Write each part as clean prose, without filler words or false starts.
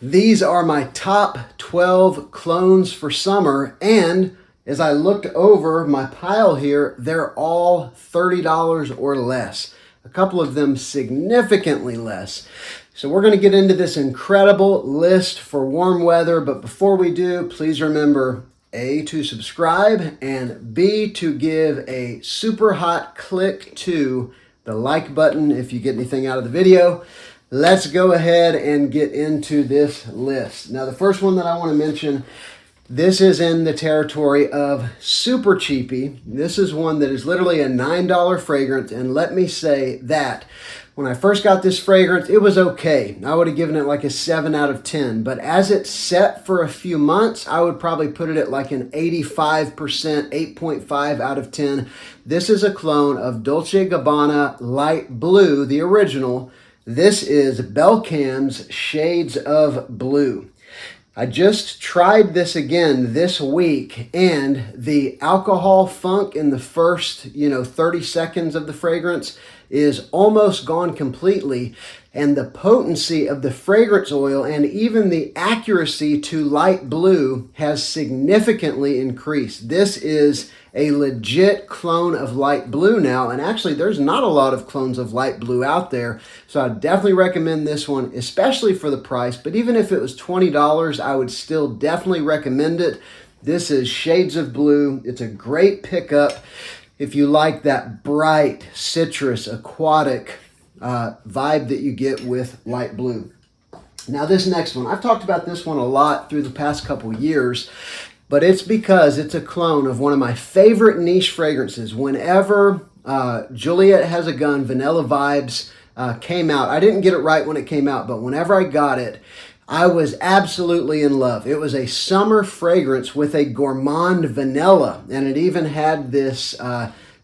These are my top 12 clones for summer, and as I looked over my pile here, they're all $30 or less. A couple of them significantly less. So we're going to get into this incredible list for warm weather, but before we do, please remember A, to subscribe, and B, to give a super hot click to the like button if you get anything out of the video. Let's go ahead and get into this list. Now, the first one that I want to mention, this is in the territory of super cheapy. This is one that is literally a $9 fragrance, and let me say that when I first got this fragrance, it was okay. I would have given it like a 7 out of 10, but as it set for a few months, I would probably put it at like an 85%, 8.5 out of 10. This is a clone of Dolce & Gabbana Light Blue, the original. This is Belcam's Shades of Blue. I just tried this again this week, and the alcohol funk in the first, 30 seconds of the fragrance is almost gone completely, and the potency of the fragrance oil and even the accuracy to light blue has significantly increased. This is a legit clone of light blue now, and actually there's not a lot of clones of light blue out there, so I definitely recommend this one, especially for the price. But even if it was $20, I would still definitely recommend it. This is Shades of Blue. It's a great pickup if you like that bright, citrus, aquatic vibe that you get with light blue. Now this next one, I've talked about this one a lot through the past couple years, but it's because it's a clone of one of my favorite niche fragrances. Whenever Juliet Has a Gun Vanilla Vibes came out, I didn't get it right when it came out, but whenever I got it, I was absolutely in love. It was a summer fragrance with a gourmand vanilla, and it even had this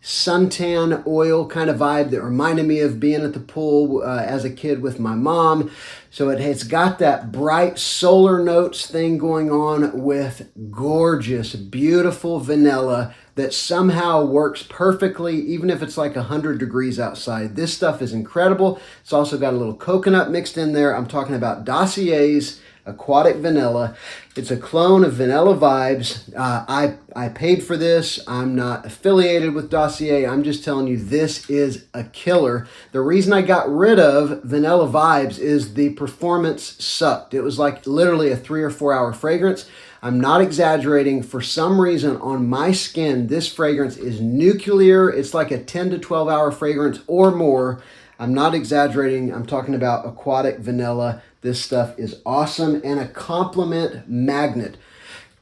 suntan oil kind of vibe that reminded me of being at the pool as a kid with my mom. So it's got that bright solar notes thing going on with gorgeous, beautiful vanilla that somehow works perfectly, even if it's like 100 degrees outside. This stuff is incredible. It's also got a little coconut mixed in there. I'm talking about Dossier's Aquatic Vanilla. It's a clone of Vanilla Vibes. I paid for this. I'm not affiliated with Dossier. I'm just telling you, this is a killer. The reason I got rid of Vanilla Vibes is the performance sucked. It was like literally a 3 or 4 hour fragrance. I'm not exaggerating. For some reason on my skin, this fragrance is nuclear. It's like a 10 to 12 hour fragrance or more. I'm not exaggerating. I'm talking about Aquatic Vanilla. This stuff is awesome and a compliment magnet.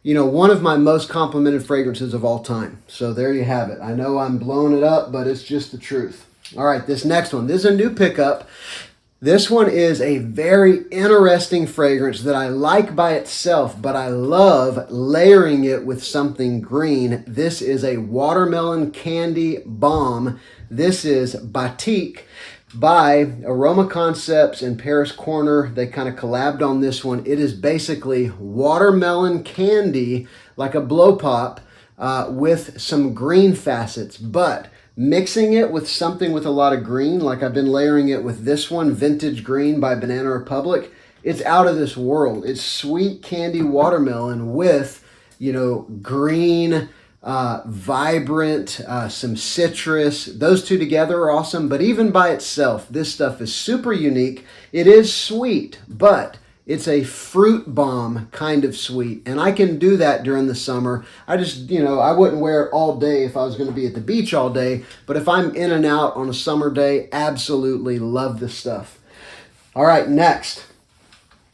One of my most complimented fragrances of all time. So there you have it. I know I'm blowing it up, but it's just the truth. All right, this next one. This is a new pickup. This one is a very interesting fragrance that I like by itself, but I love layering it with something green. This is a watermelon candy bomb. This is Batik by Aroma Concepts and Paris Corner. They kind of collabed on this one. It is basically watermelon candy, like a blow pop, with some green facets, but mixing it with something with a lot of green, like I've been layering it with this one, Vintage Green by Banana Republic. It's out of this world. It's sweet candy watermelon with, green, vibrant, some citrus. Those two together are awesome, but even by itself, this stuff is super unique. It is sweet, but it's a fruit bomb kind of sweet, and I can do that during the summer. I just, I wouldn't wear it all day if I was going to be at the beach all day, but if I'm in and out on a summer day, absolutely love this stuff. All right, next.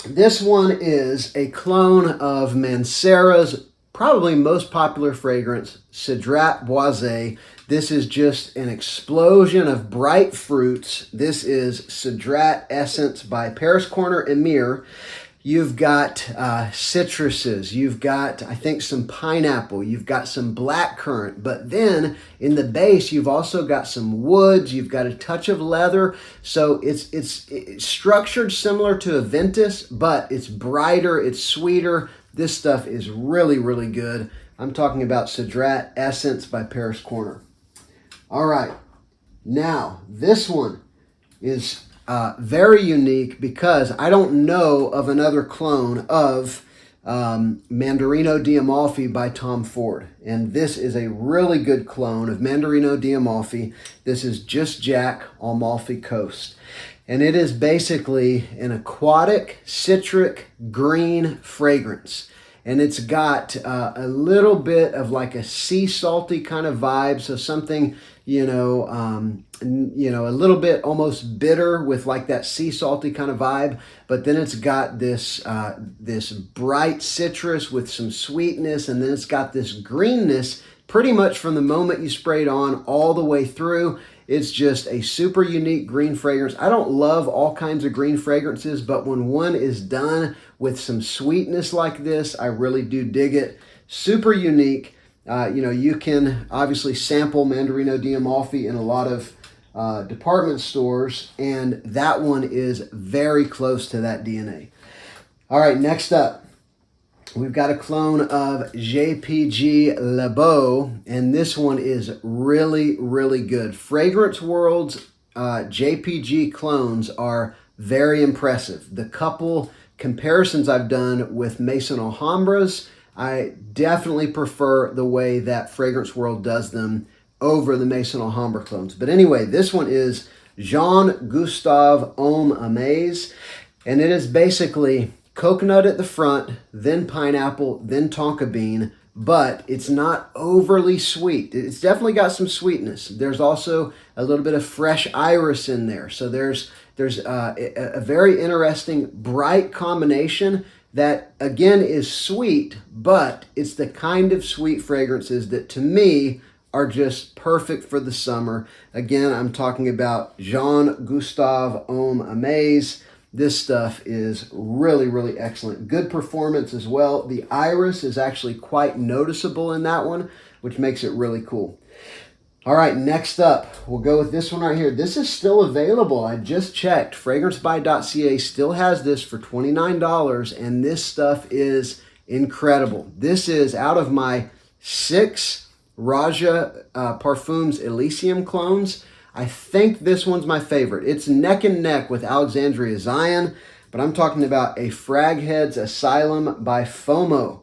This one is a clone of Mancera's probably most popular fragrance, Sedr Boisé. This is just an explosion of bright fruits. This is Sedr Essence by Paris Corner Emir. You've got citruses. You've got, I think, some pineapple. You've got some blackcurrant. But then in the base, you've also got some woods. You've got a touch of leather. So it's structured similar to a Ventus, but it's brighter. It's sweeter. This stuff is really, really good. I'm talking about Sedr Essence by Paris Corner. All right. Now, this one is Very unique because I don't know of another clone of Mandarino di Amalfi by Tom Ford. And this is a really good clone of Mandarino di Amalfi. This is Just Jack Amalfi Coast. And it is basically an aquatic, citric, green fragrance. And it's got a little bit of like a sea salty kind of vibe. So something, a little bit almost bitter with like that sea salty kind of vibe. But then it's got this this bright citrus with some sweetness, and then it's got this greenness pretty much from the moment you spray it on all the way through. It's just a super unique green fragrance. I don't love all kinds of green fragrances, but when one is done with some sweetness like this, I really do dig it. Super unique. You can obviously sample Mandarino di Amalfi in a lot of department stores, and that one is very close to that DNA. All right, next up, we've got a clone of JPG Le Beau, and this one is really, really good. Fragrance World's JPG clones are very impressive. The couple comparisons I've done with Maison Alhambras, I definitely prefer the way that Fragrance World does them over the Maison Alhambra clones. But anyway, this one is Jean-Gustave Homme Amaze, and it is basically coconut at the front, then pineapple, then tonka bean, but it's not overly sweet. It's definitely got some sweetness. There's also a little bit of fresh iris in there. So there's a very interesting, bright combination that, again, is sweet, but it's the kind of sweet fragrances that, to me, are just perfect for the summer. Again, I'm talking about Jean-Gustave Homme Amaze. This stuff is really, really excellent. Good performance as well. The iris is actually quite noticeable in that one, which makes it really cool. All right, next up, we'll go with this one right here. This is still available. I just checked. FragranceBuy.ca still has this for $29, and this stuff is incredible. This is out of my 6 Raja Parfums Elysium clones. I think this one's my favorite. It's neck and neck with Alexandria Zion, but I'm talking about a Fragheads Asylum by Fomo.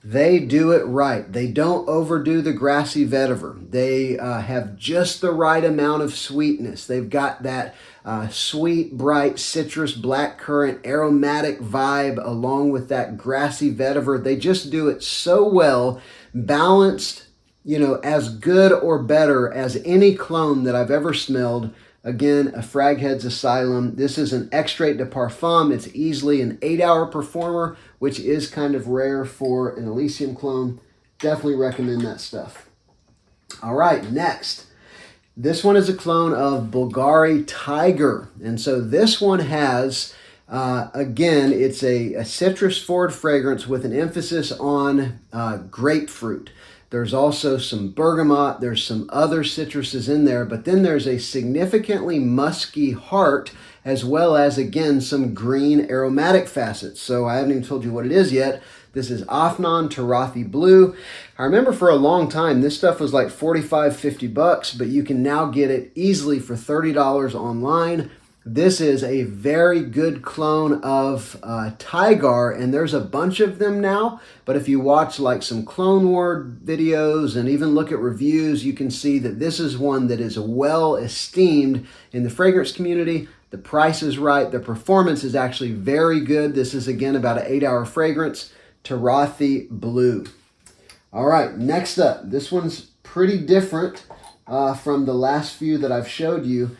They do it right. They don't overdo the grassy vetiver. They have just the right amount of sweetness. They've got that sweet, bright, citrus, blackcurrant, aromatic vibe along with that grassy vetiver. They just do it so well, balanced, as good or better as any clone that I've ever smelled. Again, a Fragheads Asylum. This is an extrait de parfum. It's easily an 8-hour performer, which is kind of rare for an Elysium clone. Definitely recommend that stuff. All right, next. This one is a clone of Bulgari Tiger. And so this one has, again, it's a citrus forward fragrance with an emphasis on grapefruit. There's also some bergamot. There's some other citruses in there, but then there's a significantly musky heart, as well as, again, some green aromatic facets. So I haven't even told you what it is yet. This is Afnan Tarathi Blue. I remember for a long time, this stuff was like $45, $50, but you can now get it easily for $30 online. This is a very good clone of Tayy, and there's a bunch of them now. But if you watch like some Clone War videos and even look at reviews, you can see that this is one that is well esteemed in the fragrance community. The price is right. The performance is actually very good. This is, again, about an 8-hour fragrance. Tarathi Blue. All right, next up. This one's pretty different from the last few that I've showed you,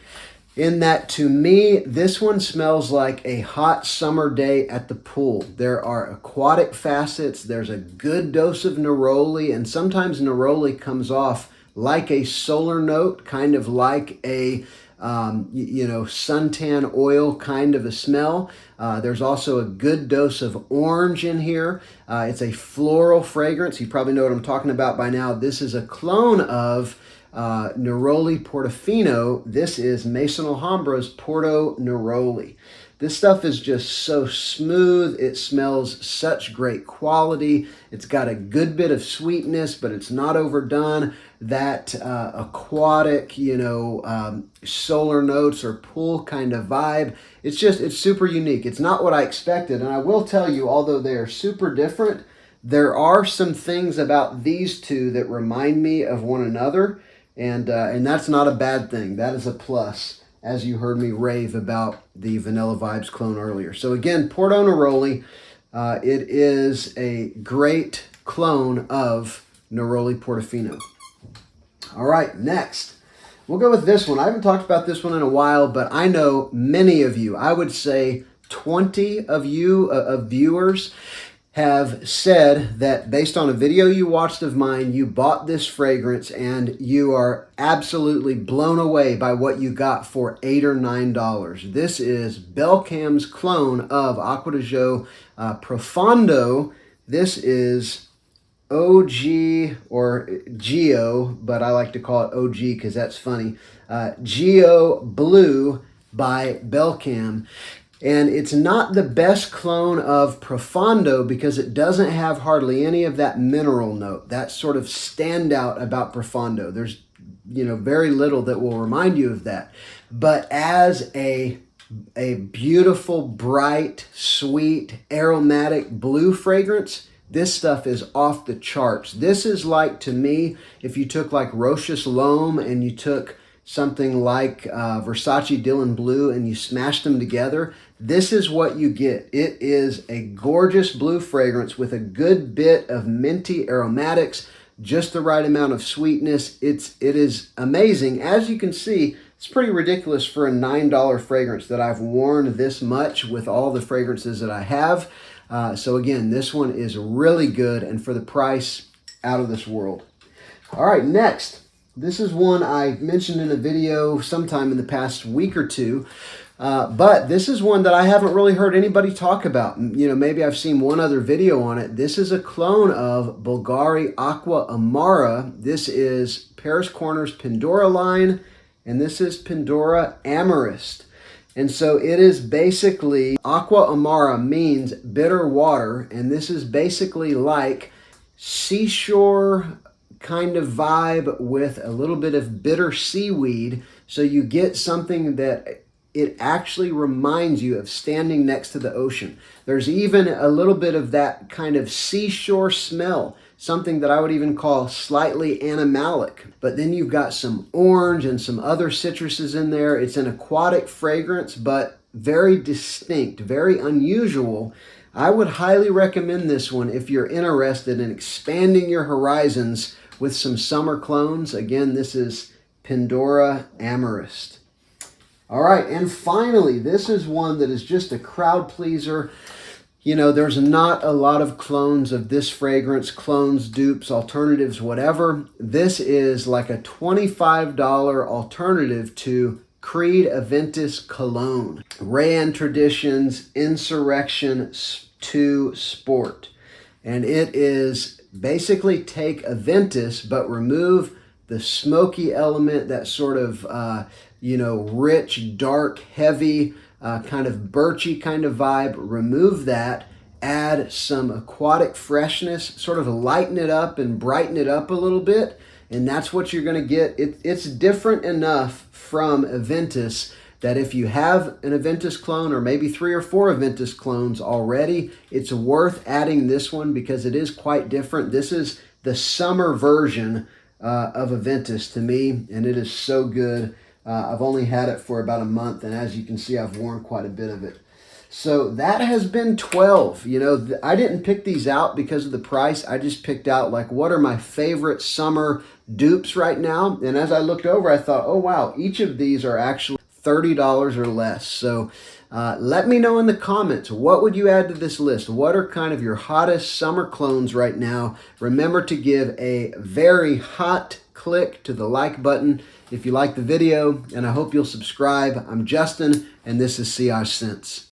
in that, to me, this one smells like a hot summer day at the pool. There are aquatic facets. There's a good dose of neroli, and sometimes neroli comes off like a solar note, kind of like a suntan oil kind of a smell. There's also a good dose of orange in here. It's a floral fragrance. You probably know what I'm talking about by now. This is a clone of Neroli Portofino. This is Maison Alhambra's Porto Neroli. This stuff is just so smooth. It smells such great quality. It's got a good bit of sweetness, but it's not overdone. that aquatic, solar notes or pool kind of vibe. It's super unique. It's not what I expected. And I will tell you, although they are super different, there are some things about these two that remind me of one another. And that's not a bad thing. That is a plus, as you heard me rave about the Vanilla Vibes clone earlier. So again, Porton Aoli, it is a great clone of Neroli Portofino. All right, next. We'll go with this one. I haven't talked about this one in a while, but I know many of you, I would say 20 of you, of viewers, have said that based on a video you watched of mine, you bought this fragrance and you are absolutely blown away by what you got for $8 or $9. This is Belcam's clone of Acqua di Gio Profondo. This is OG or Geo, but I like to call it OG because that's funny. Geo Blue by Belcam. And it's not the best clone of Profondo because it doesn't have hardly any of that mineral note. That sort of standout about Profondo. There's, very little that will remind you of that. But as a beautiful, bright, sweet, aromatic blue fragrance, this stuff is off the charts. This is like, to me, if you took like Rochus L'Homme and you took something like Versace Dylan Blue and you smash them together, this is what you get. It is a gorgeous blue fragrance with a good bit of minty aromatics, just the right amount of sweetness. It is amazing. As you can see, it's pretty ridiculous for a $9 fragrance that I've worn this much with all the fragrances that I have. So again, this one is really good, and for the price, out of this world. All right, next. This is one I mentioned in a video sometime in the past week or two, but this is one that I haven't really heard anybody talk about. Maybe I've seen one other video on it. This is a clone of Bulgari Aqua Amara. This is Paris Corner's Pandora line, and this is Pandora Amorist. And so it is basically, Aqua Amara means bitter water, and this is basically like seashore kind of vibe with a little bit of bitter seaweed. So you get something that it actually reminds you of standing next to the ocean. There's even a little bit of that kind of seashore smell, something that I would even call slightly animalic. But then you've got some orange and some other citruses in there. It's an aquatic fragrance, but very distinct, very unusual. I would highly recommend this one if you're interested in expanding your horizons with some summer clones. Again, this is Pandora Amorist. All right, and finally, this is one that is just a crowd pleaser. There's not a lot of clones of this fragrance, clones, dupes, alternatives, whatever. This is like a $25 alternative to Creed Aventus Cologne. Rayan Traditions Insurrection 2 Sport. And it is basically take Aventus, but remove the smoky element, that sort of, rich, dark, heavy, kind of birchy kind of vibe. Remove that, add some aquatic freshness, sort of lighten it up and brighten it up a little bit. And that's what you're going to get. It's different enough from Aventus that if you have an Aventus clone or maybe 3 or 4 Aventus clones already, it's worth adding this one because it is quite different. This is the summer version of Aventus to me, and it is so good. I've only had it for about a month, and as you can see, I've worn quite a bit of it. So that has been 12. I didn't pick these out because of the price. I just picked out like what are my favorite summer dupes right now. And as I looked over, I thought, oh wow, each of these are actually $30 or less. So let me know in the comments, what would you add to this list? What are kind of your hottest summer clones right now? Remember to give a very hot click to the like button if you like the video, and I hope you'll subscribe. I'm Justin, and this is CI Scents.